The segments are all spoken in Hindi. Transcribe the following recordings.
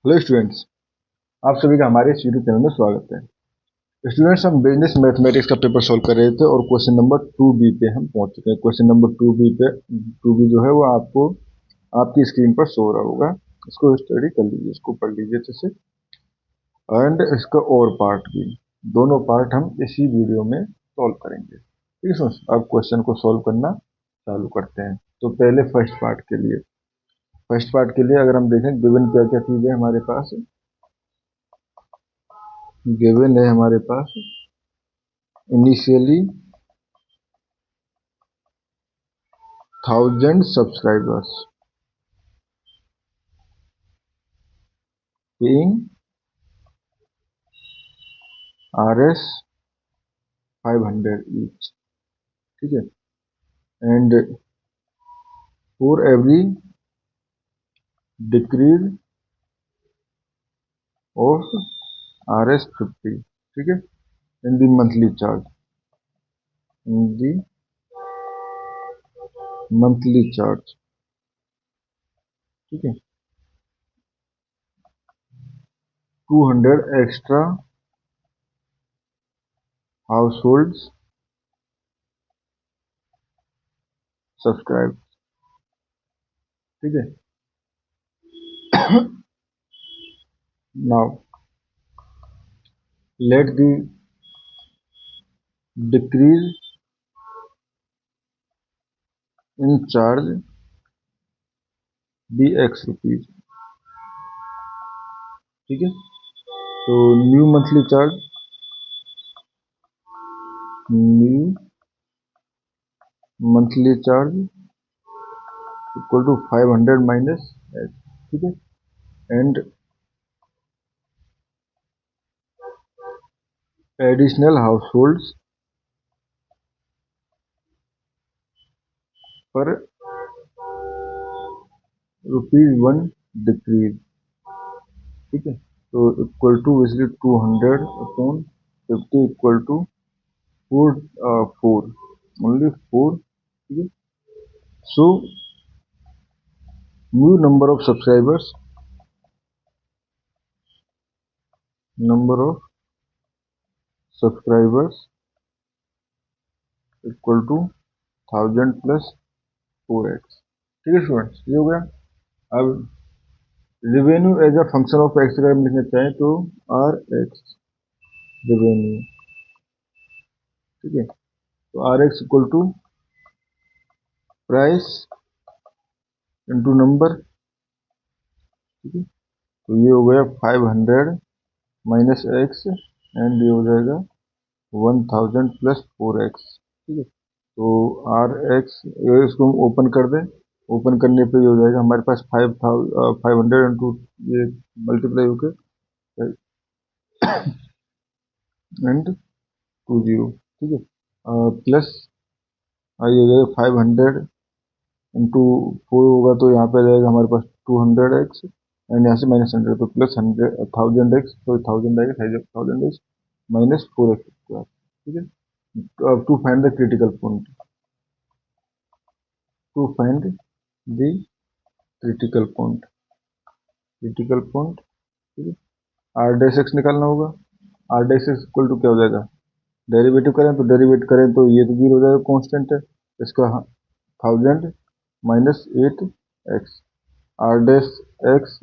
हेलो स्टूडेंट्स, आप सभी का हमारे इस यूट्यूब चैनल में स्वागत है। स्टूडेंट्स, हम बिजनेस मैथमेटिक्स का पेपर सॉल्व कर रहे थे और क्वेश्चन नंबर 2B पे हम पहुंच चुके हैं। क्वेश्चन नंबर 2B पे 2B जो है वो आपको आपकी स्क्रीन पर शो हो रहा होगा। इसको स्टडी कर लीजिए, इसको पढ़ लीजिए अच्छे से, एंड इसका और पार्ट भी, दोनों पार्ट हम इसी वीडियो में सॉल्व करेंगे। ठीक है स्टूडेंट्स, अब क्वेश्चन को सॉल्व करना चालू करते हैं। तो पहले फर्स्ट पार्ट के लिए अगर हम देखें, गिवन क्या क्या चीज़ें हमारे पास गिवन है। हमारे पास initially 1000 subscribers paying Rs 500 each. ठीक है, and for every decrease of Rs 50. ठीक है, in the monthly charge, ठीक है, 200 extra households subscribe. ठीक है, now let the decrease in charge be X rupees. ठीक है, तो new monthly charge equal to 500 minus X. ठीक है, एंड एडिशनल हाउसहोल्ड्स पर ₹1 डिक्रीज. ठीक है, तो equal to basically 200 upon 50 equal to 4 only 4. ठीक है, so new number of subscribers equal to 1000 plus 4x. ठीक है स्टूडेंट्स, ये हो गया. अब revenue as a function of x अगर हम लिखना चाहें तो आर एक्स रेवेन्यू. ठीक है, तो R x equal to price into number. ठीक है, तो ये हो गया 500 माइनस एक्स, एंड ये हो जाएगा 1000 प्लस 4x. ठीक है, तो आर एक्स, इसको हम ओपन कर दें. ओपन करने पे ये हो जाएगा हमारे पास 500 इंटू ये मल्टीप्लाई होके एंड 20. ठीक है, प्लस ये हो जाएगा 500 इंटू 4 होगा तो यहाँ पे आ जाएगा हमारे पास 200x, एंड यहाँ से माइनस 100 तो प्लस 1000x, तो 1000 आएगा 1000x माइनस 4x स्क्वायर. ठीक है, to find the critical point, to find the critical point. ठीक है, आर डैश एक्स निकालना होगा. R dash x equal to क्या हो जाएगा, डेरिवेटिव करें तो ये तो 0 हो जाएगा, कांस्टेंट है इसका. 1000 minus 8x, R dash x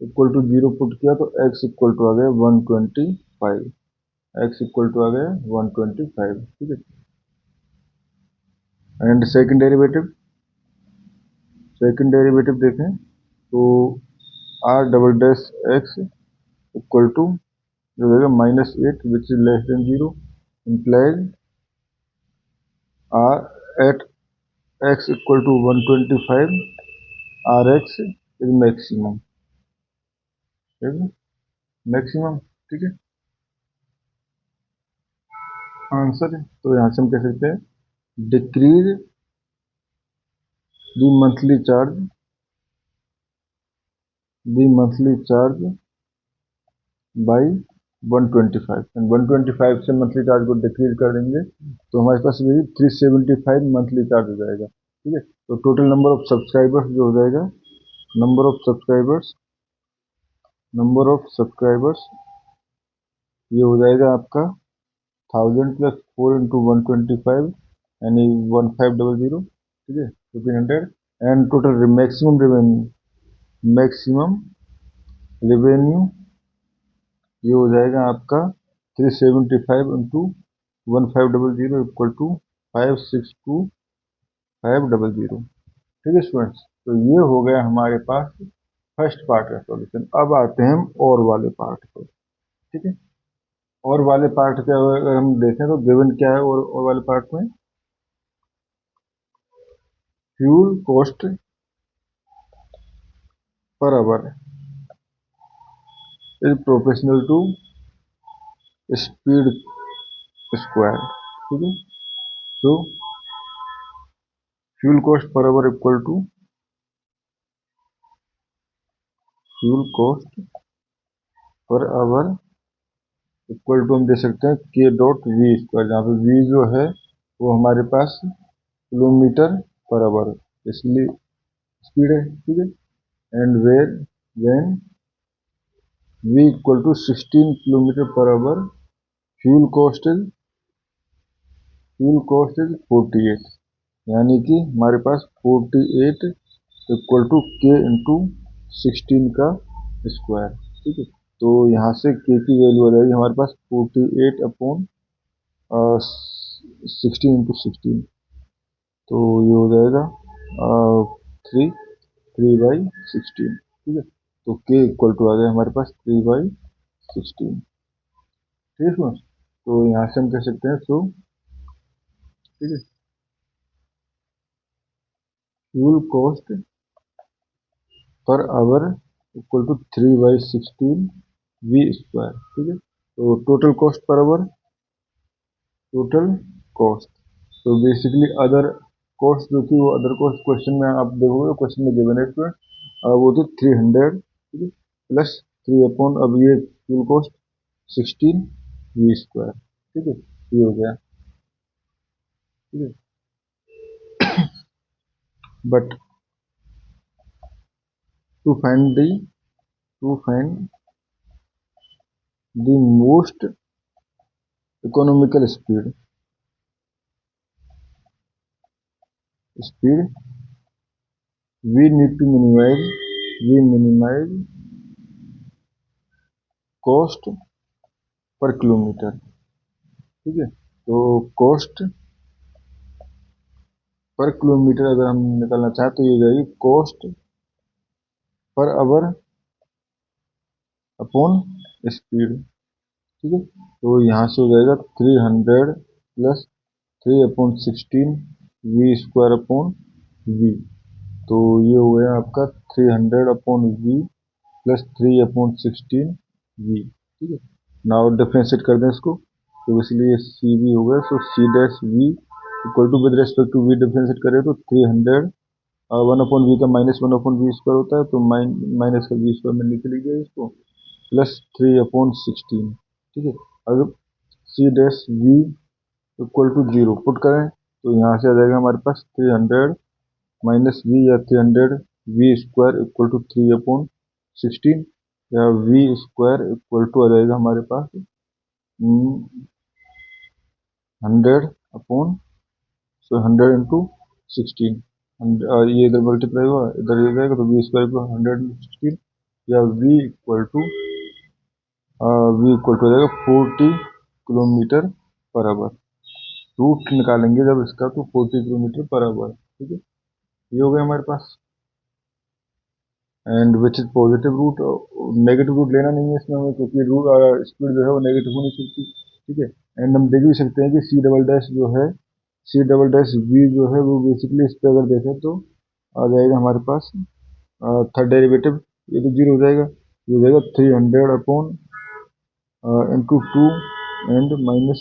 equal to 0 put किया तो x इक्वल टू आ गया 125. x इक्वल टू आ गया 125. ठीक है, एंड सेकंड डेरिवेटिव देखें तो R double dash x equal to जो होगा -8 which is less than 0, implies R at x equal to 125, R x is maximum. ठीक है, आंसर है. तो यहाँ से हम कह सकते हैं decrease the monthly charge by 125, and 125 से मंथली चार्ज को डिक्रीज कर देंगे तो हमारे पास वही 375 मंथली चार्ज हो जाएगा. ठीक है, तो टोटल नंबर ऑफ सब्सक्राइबर्स जो हो जाएगा, number of subscribers number of subscribers, ये हो जाएगा आपका 1000 प्लस 4 into 125 यानी 1500, ठीक है 1500। एंड टोटल मैक्सिमम रेवेन्यू ये हो जाएगा आपका 375 into 1500 इक्वल टू 562500। ठीक है स्टूडेंट्स, तो ये हो गया हमारे पास फर्स्ट पार्ट का सॉल्यूशन। अब आते हैं हम और वाले पार्ट पर। ठीक है, और वाले पार्ट का अगर हम देखें तो गिवन क्या है और वाले पार्ट में, fuel cost per hour is proportional to speed square. ठीक है, तो fuel cost per hour equal to fuel cost per hour equal to हम दे सकते हैं के डॉट वी स्क्वायर, जहाँ पे वी जो है वो हमारे पास किलोमीटर पर आवर इसलिए स्पीड है। ठीक है, and when v equal to 16 kilometre per hour, fuel cost is 48, यानी कि हमारे पास 48 इक्वल टू के इंटू 16 का स्क्वायर। ठीक है, तो यहाँ से के की वैल्यू आ जाएगी हमारे पास 48 अपॉन 16 into 16, तो ये हो जाएगा 3/16। ठीक है, तो के इक्वल टू आ गया हमारे पास 3/16। ठीक है स्टूडेंट्स, तो यहाँ से हम कह सकते हैं सो, ठीक है, fuel cost per hour equal to 3/16 v square. ठीक है, तो total cost per hour, total cost, तो बेसिकली अदर कॉस्ट जो थी वो अदर कॉस्ट क्वेश्चन में आप देखोगे, क्वेश्चन में गिवन है स्टूडेंट, वो थी 300। ठीक है, प्लस 3 अपॉन अब ये फ्यूल कॉस्ट 16 वी स्क्वायर। ठीक है, ये हो गया। ठीक है, but to find the to find the most economical speed we need to minimize cost per kilometre. ठीक है, तो कॉस्ट पर किलोमीटर अगर हम निकालना चाहें तो ये जाएगी cost per our upon speed. ठीक है, तो यहाँ से हो जाएगा 300 plus 3/16 v square upon v, तो ये हो गया आपका 300 अपॉन वी प्लस 3/16 वी। ठीक है, नाउ डिफ्रेंशिएट कर दें इसको, तो इसलिए सी वी हो गया, so C dash we equal to with respect to V differentiate करें तो 300 1/v का -1/v स्क्वायर होता है, तो माइनस का वी स्क्वायर में नीचे लीजिए इसको, प्लस 3/16। ठीक है, अगर C dash we equal to 0 put करें तो यहाँ से आ जाएगा हमारे पास 300 माइनस वी या 300 वी स्क्वायर इक्वल टू 3/16, या वी स्क्वायर इक्वल टू आ जाएगा हमारे पास 100 अपॉन, सो 100 into 16, ये इधर मल्टीप्लाई हुआ इधर ये जाएगा, तो वी स्क्वायर इक्वल 100 into 16, या वी इक्वल टू हो जाएगा 40 किलोमीटर पर आवर। रूट निकालेंगे जब इसका तो 40 किलोमीटर पर आवर। ठीक है, ये हो गया हमारे पास, and which is positive root. Negative root लेना नहीं है इसमें हमें, क्योंकि रूट स्पीड जो है वो नेगेटिव होनी चाहिए। ठीक है, एंड हम देख भी सकते हैं कि सी डबल डैश जो है, सी डबल डैश वी जो है वो बेसिकली इस पर अगर देखें तो आ जाएगा हमारे पास थर्ड डेरिवेटिव, ये तो 0 हो जाएगा, ये हो जाएगा 300 upon into 2 and minus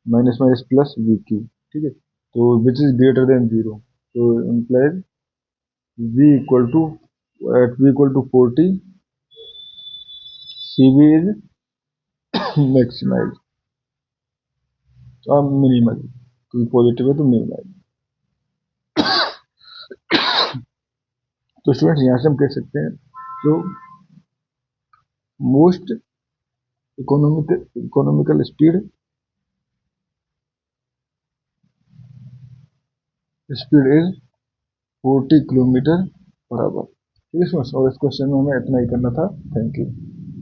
minus minus plus v की। ठीक है, तो विच इज ग्रेटर देन 0, तो implies v equal to at v equal to 40 cv is maximize और मिनिमल, क्योंकि पॉजिटिव है तो मिनिमाइज। तो स्टूडेंट्स यहाँ से हम कह सकते हैं, तो most economical speed is 40 kilometre per our. ठीक है, और इस क्वेश्चन में हमें इतना ही करना था। Thank you.